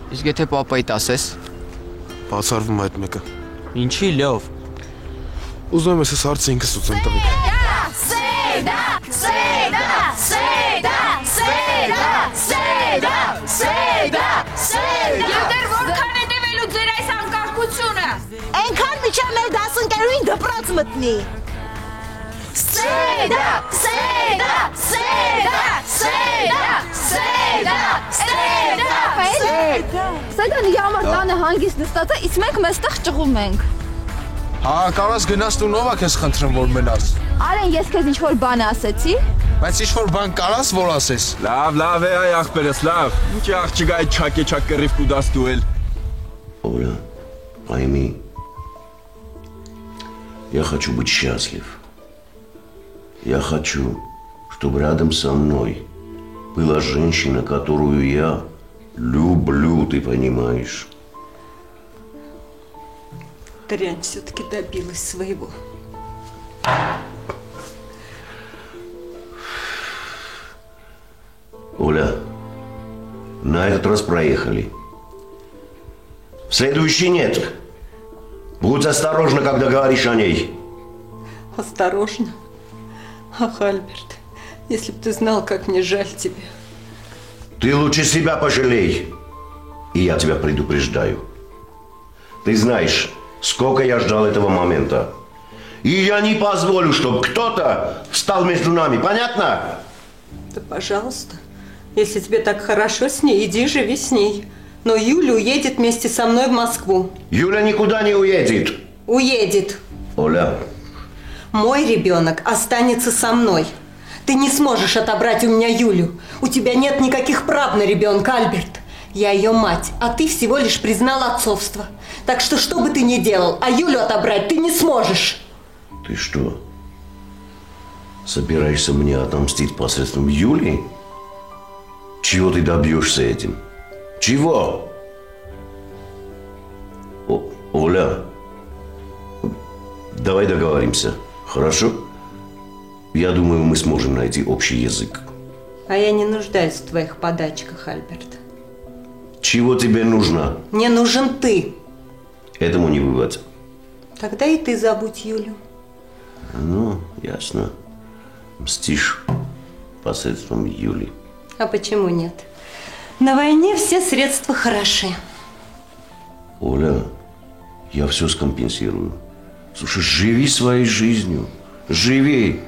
Իսկ եթե պապայիդ ասես։ Բացառվում այդ մեկը։ Ինչի լավ։ Ուզում եմ ես հարցը ինքս ուծեմ տղեկ։ Եվ որքան է տևելու ձեր այս անկարգությունը։ Այնքան միջև մեր դասընկերուին դպրոց մտնի։ Սեդան համար տանը հանգիստ նստած է, իսկ մենք մեստեղ ճղում ենք։ Հա, կարաս գնաս տուն ով է քեզ խնդրում որ մնաս։ Արեն ես քեզ ինչ-որ բան ասեցի։ Բայց ինչ-որ բան կարաս որ ասես։ Լավ է այ ախպերս, լավ։ Ինչի աղջիկա այդ չակ կռիվ կուդաս դուել։ Оля, пойми, я хочу быть счастлив. Я хочу, чтобы рядом со мной была женщина, которую я люблю, ты понимаешь? Дрянь все-таки добилась своего. Оля, на этот раз проехали. В следующий нет. Будь осторожна, когда говоришь о ней. Осторожно. Ах, Альберт, если бы ты знал, как мне жаль тебя. Ты лучше себя пожалей. И я тебя предупреждаю. Ты знаешь, сколько я ждал этого момента. И я не позволю, чтобы кто-то встал между нами. Понятно? Да, пожалуйста. Если тебе так хорошо с ней, иди живи с ней. Но Юля уедет вместе со мной в Москву. Юля никуда не уедет. Уедет. Оля. Мой ребенок останется со мной. Ты не сможешь отобрать у меня Юлю. У тебя нет никаких прав на ребенка, Альберт. Я ее мать, а ты всего лишь признал отцовство. Так что бы ты ни делал, а Юлю отобрать ты не сможешь. Ты что, собираешься мне отомстить посредством Юли? Чего ты добьешься этим? Чего? Оля, давай договоримся, хорошо? Я думаю, мы сможем найти общий язык. А я не нуждаюсь в твоих подачках, Альберт. Чего тебе нужно? Мне нужен ты. Этому не бывать. Тогда и ты забудь Юлю. Ну, ясно. Мстишь посредством Юли. А почему нет? На войне все средства хороши. Оля, я все скомпенсирую. Слушай, живи своей жизнью. Живи.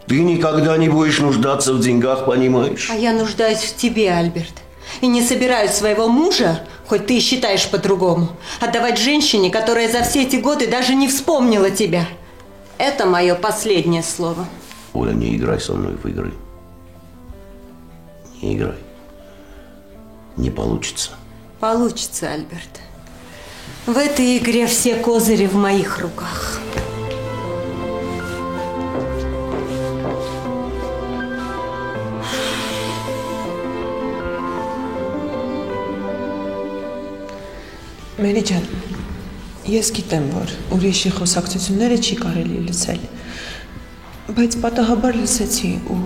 Ты никогда не будешь нуждаться в деньгах, понимаешь? А я нуждаюсь в тебе, Альберт. И не собираюсь своего мужа, хоть ты и считаешь по-другому, отдавать женщине, которая за все эти годы даже не вспомнила тебя. Это мое последнее слово. Оля, не играй со мной в игры. Не играй. Не получится. Получится, Альберт. В этой игре все козыри в моих руках. Մերի ջան, ես գիտեմ, որ ուրիշի խոսակցությունները չի կարելի լսել, բայց պատահաբար լսեցի ու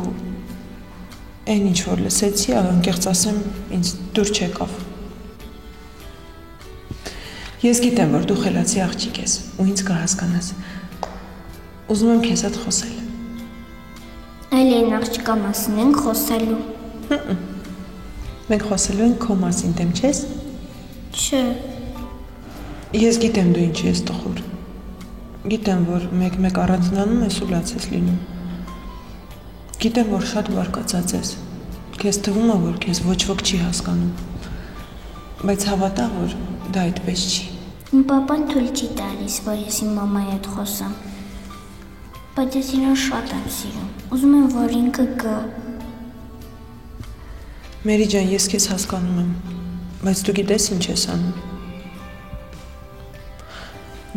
այն ինչ որ լսեցի, անկեղծ ասեմ, ինձ դուր չեկավ։ Ես գիտեմ, որ դու խելացի աղջիկ ես ու ինձ կհասկանաս։ Ուզում եմ քեզ հետ խոսել։ Այլ այն աղջկա մասին ենք խոսելու։ Մենք խոսելու ենք քո մասին, դեմ չես։ Չէ։ Ես գիտեմ դու ինչի ես տխուր։ Գիտեմ, որ մեկ-մեկ առանձնանում ես ու լաց ես լինում։ Գիտեմ, որ շատ բարկացած ես։ Քեզ թվում է, որ քեզ ոչ ոք չի հասկանում։ Բայց հավատա, որ դա այդպես չի։ Իմ պապան թույլ չի տալիս, որ ես իմ մամայի հետ խոսամ։ Բայց ես իրան շատ եմ սիրում։ Ուզում եմ, որ ինքը գա։ Մերի ջան, ես քեզ հասկանում եմ, բայց դու գիտես ինչ ես անում։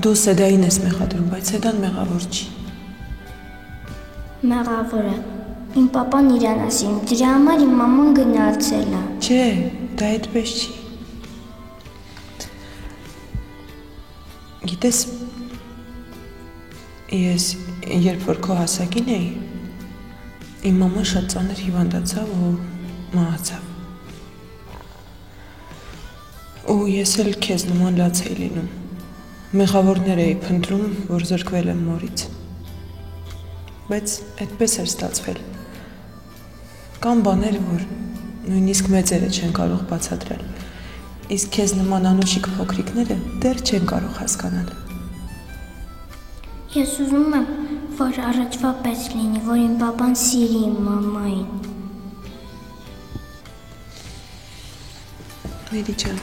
Դու Սեդային ես մեղադրում, բայց Սեդան մեղավոր չի։ Մեղավոր է։ Իմ պապան իրան ասում, դրա համար իմ մաման գնացել է։ Չէ, դա այդպես չի։ Գիտես, ես երբ որ քո հասակին էի, իմ մաման շատ ծանր հիվանդացավ ու մահացավ։ Ու ես էլ քեզ նման լաց էի լինում։ Մեղավորներ էի փնտրում, որ զրկվել եմ մորից։ Բայց այդպես էր ստացվել։ Կան բաներ, որ նույնիսկ մեծերը չեն կարող բացատրել։ Իսկ քեզ նման անուշիկ փոքրիկները դեռ չեն կարող հասկանալ։ Ես ուզում եմ, որ առաջվա պես լինի, որ իմ պապան սիրի իմ մամային։ Մերի ջան։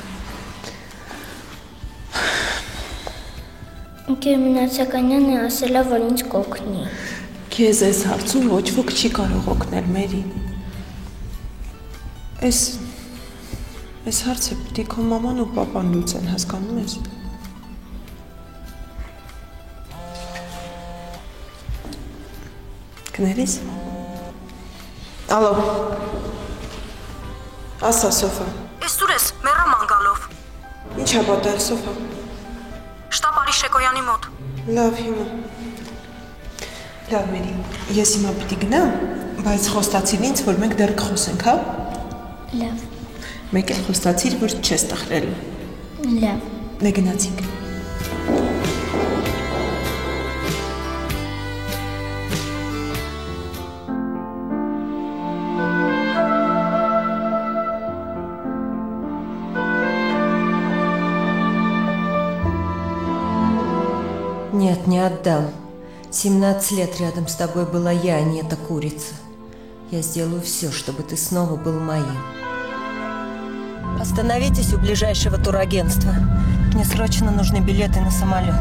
Ընկեր Մնացականյանը ասել է, որ ինձ կօգնի։ Քեզ այս հարցում ոչ ոք չի կարող օգնել, Մերի։ Այս հարցը պիտի քո մաման ու պապան լուծեն, հասկանում ես։ Կներես։ Ալո։ Ասա, Սոֆա։ Ես դուր ես, մեռամ անգալով։ Ինչ ա պատահել, Սոֆա։ Շտապ արի Շեկոյանի մոտ։ Լավ, հիմա։ Լավ, Մերի, ես հիմա պիտի գնամ, բայց խոստացիր ինձ, որ մենք դեռ կխոսենք, հա։ Լավ։ Մեկ էլ խոստացիր, որ չես տխրել։ Լավ։ Դե գնացինք։ Нет, не отдам. 17 лет рядом с тобой была я, а не эта курица. Я сделаю все, чтобы ты снова был моим. Остановитесь у ближайшего турагентства. Мне срочно нужны билеты на самолет.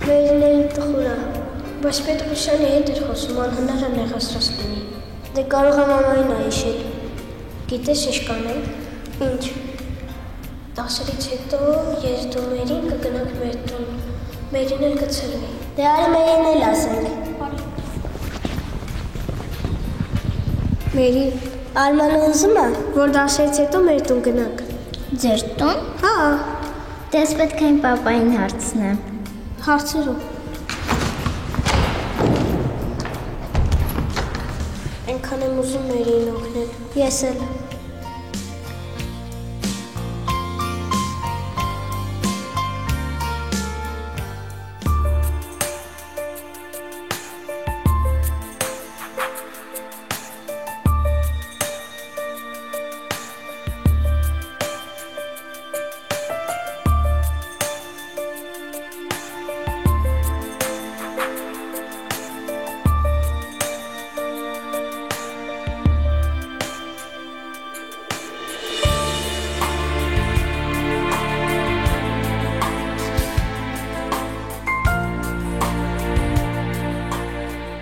Մերիների տխուրա, բայց Պետրոսյանի հետ էր խոսում, անհնար է նեղացրած լինի։ Դե կարող եմ ամային այշել։ Գիտես ինչ կանենք։ Ինչ։ Դասերից հետո ես դու Մերին կգնանք մեր տուն։ Մերին էլ կցրվի։ Դե արի Մերին էլ ասենք։ Մերի, Արմանը ուզում է, որ դասերից հետո մեր տուն գնանք։ Ձեր տուն։ Հա։ Դե ես պետք է իմ պապային հարցնեմ։ Հարցերով։ Ենքան եմ ուզում Մերիին օգնել։ Ես էլ։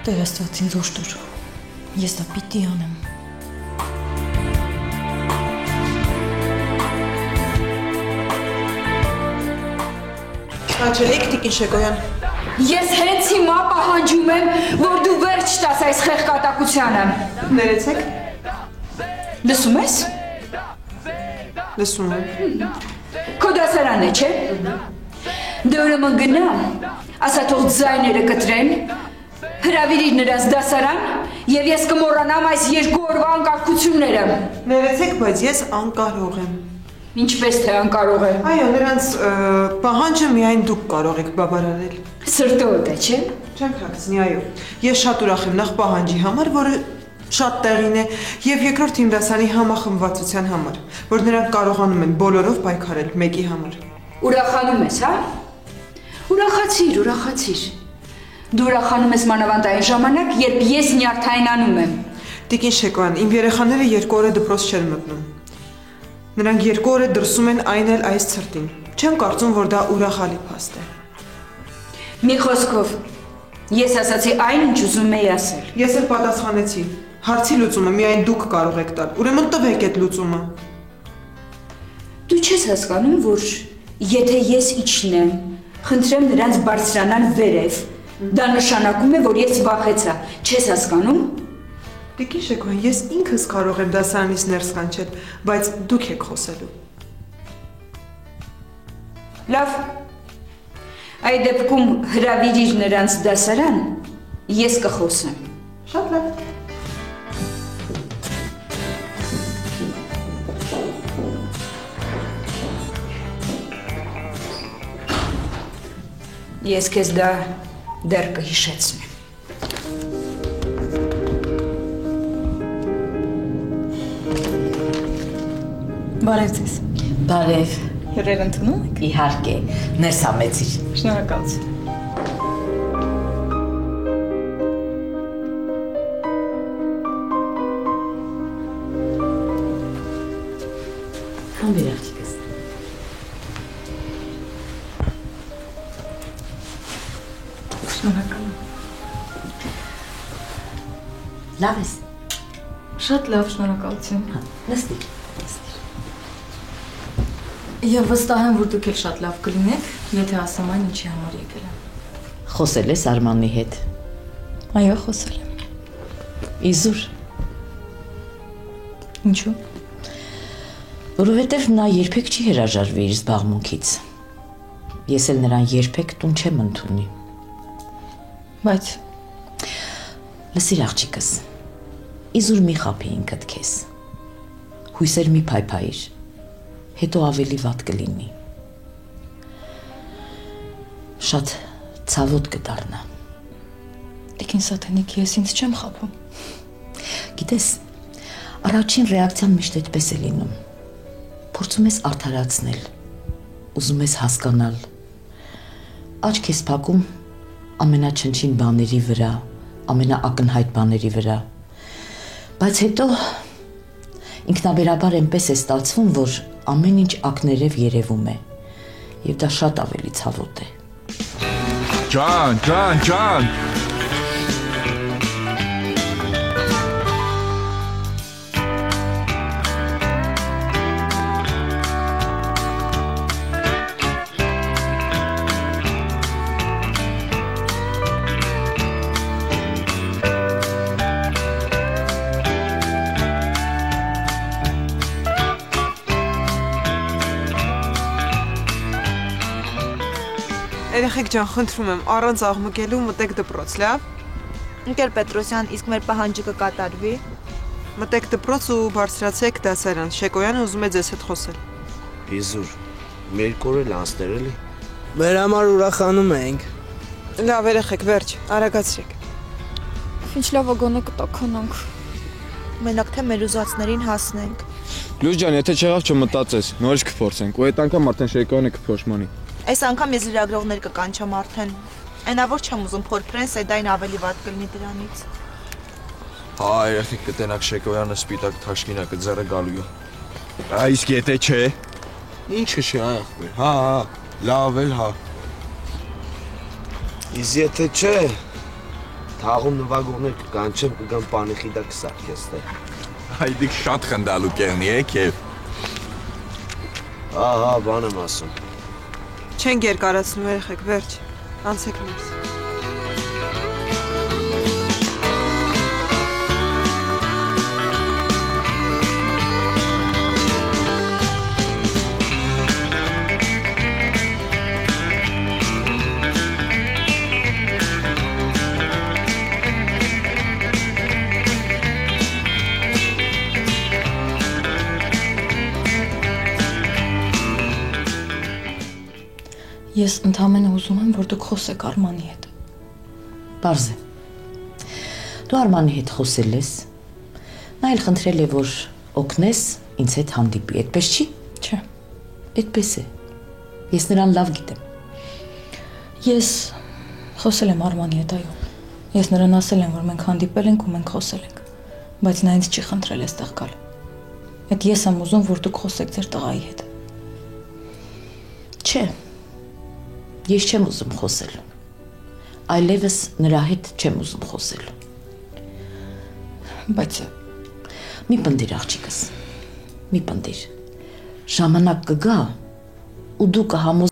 Տեր Աստված ինձ ուժ տուր, ես դա պիտի անեմ։ Կանչելիք, Տիկին Շեկոյան։ Ես հենց հիմա պահանջում եմ, որ դու վերջ տաս այս խեղկատակությանը։ Ներեցեք։ Լսում ես։ Լսում եմ։ Քո դասարանն է, չէ։ Դե ուրեմն գնա, ասա թող ձայները կտրեն, հրավիրիր նրանց դասարան եւ ես կմոռանամ այս երկու օրվա անկարգությունները։ Ներեցեք, բայց ես անկարող եմ։ Ինչպես թե անկարող եմ։ Այո, նրանց պահանջը միայն դուք կարող եք բավարարել։ Սրտոտ է, չէ։ Չեմ փակցնի, այո։ Ես շատ ուրախ եմ նախ պահանջի համար, որը շատ տեղին է, եւ երկրորդ իմ դասարանի համախմբվածության համար, որ նրանք կարողանում են բոլորով պայքարել մեկի համար։ Ուրախանում ես, հա։ Ուրախացիր, ուրախացիր։ Դու ուրախանում ես մանավանդ այն ժամանակ, երբ ես նյարդայնանում եմ։ Տիկին Շեկոյան, իմ երեխաները 2 օր է դպրոց չեն մտնում։ Նրանք 2 օր է դրսում են այն էլ այս ցրտին։ Չեմ կարծում, որ դա ուրախալի փաստ է։ Մի խոսքով, ես ասացի այն, ինչ ուզում էի ասել։ Ես էլ պատասխանեցի։ Հարցի լուծումը միայն դուք կարող եք տալ։ Ուրեմն տվեք այդ լուծումը։ Դու չես հասկանում, որ եթե ես իջնեմ, Խնդրեմ նրանց բարձրանալ վերև։ Դա նշանակում է, որ ես վախեցա։ Չես հասկանում։ Տիկին Շեկոյան, ես ինքս կարող եմ դասարանից ներս կանչել, բայց դուք եք խոսելու։ Լավ։ Այդ դեպքում հրավիրիր նրանց դասարան, ես կխոսեմ։ Շատ լավ։ Ես քեզ դա դեռ կհիշեցնեմ։ Բարև ձեզ։ Բարև։ Հյուրեր ընդունում եք։ Իհարկե, ներս համեցիր։ Շնորհակալություն։ Հանդիպ աղջիկս։ Շնորհակալ եմ։ Լավ ես։ Շատ լավ, շնորհակալություն։ Նստիր։ Եվ վստահ եմ, որ դուք էլ շատ լավ կլինեք, եթե ասեմ այն, ինչի համար եկել եմ։ Խոսել ես Արմանի հետ։ Այո, խոսել եմ։ Իզուր։ Ինչու՞։ Որովհետև նա երբեք չի հրաժարվի իր զբաղմունքից։ Ես էլ նրան երբեք տուն չեմ ընդունի։ Բայց լսիր աղջիկս, իզուր մի խափի ինքդ քեզ։ Հույսեր մի փայփայիր, հետո ավելի վատ կլինի։ Շատ ցավոտ կդառնա։ Տիկին Սաթենիկ, ես ինձ չեմ խափում։ Գիտես, առաջին ռեակցիան միշտ այդպես է լինում։ Փորձում ես արդարացնել, ուզում ես հասկանալ։ Աչք ես փակում ամենաչնչին բաների վրա, ամենաակնհայտ բաների վրա։ Բայց հետո ինքնաբերաբար այնպես է ստացվում, որ ամեն ինչ ակներև երևում է, եւ դա շատ ավելի ցավոտ է։ Ջան։ Երեխեք ջան, խնդրում եմ, առանց աղմկելու մտեք դպրոց, լավ։ Ընկեր Պետրոսյան, իսկ մեր պահանջը կկատարվի։ Մտեք դպրոց ու բարձրացեք դասարան։ Շեկոյանը ուզում է ձեզ հետ խոսել։ Իզուր, մեր կորել անցներ էլի։ Մեր համար ուրախանում ենք։ Լավ, երեխեք, վերջ, արագացրեք։ Ինչ լավ է գոնե կտականանք։ Մենակ թե մեր ուզածներին հասնենք։ Լույս ջան, եթե չեղավ չմտածես, նորից կփորձենք, ու այդ անգամ արդեն Շեկոյանը կփոշմանի։ Այս անգամ ես լրագրողներ կկանչեմ արդեն։ Այնա որ չեմ ուզում փորփրեն, սեդային ավելի վատ կլինի դրանից։ Հա, երեխեք կտենակ Շեկոյանը սպիտակ թաշկինակը ձեռը գալու է։ Իսկ եթե չէ։ Ինչը չի աղբեր։ Հա, լավ էլ հա։ Իսկ եթե չէ, թաղում նվագողներ կկանչեմ, կգան պանիխիդա կսարքեստե։ Այդիկ շատ խնդալու կեղնի եք և։ Հա, բան եմ ասում։ Չենք երկարացնում, երեխեք, վերջ, անցեք ներս։ Ես ընդամենը ուզում եմ, որ դուք խոսեք Արմանի հետ։ Պարզ է։ Դու Արմանի հետ խոսել ես, նա էլ խնդրել է, որ օգնես ինձ հետ հանդիպի, այդպես չի։ Չէ։ Այդպես է։ Ես նրան լավ գիտեմ։ Ես խոսել եմ Արմանի հետ, այո։ Ես նրան ասել եմ, որ մենք հանդիպել ենք ու մենք խոսել ենք, բայց նա ինձ չի խնդրել այստեղ գալ։ Այդ ես եմ ուզում, որ դուք խոսեք ձեր տղայի հետ։ Չէ։ Ես չեմ ուզում խոսել։ Այլևս նրա հետ չեմ ուզում խոսել։ Բայց մի պնդիր աղջիկս։ Մի պնդիր։ Ժամանակ կգա ու դու կհամոզես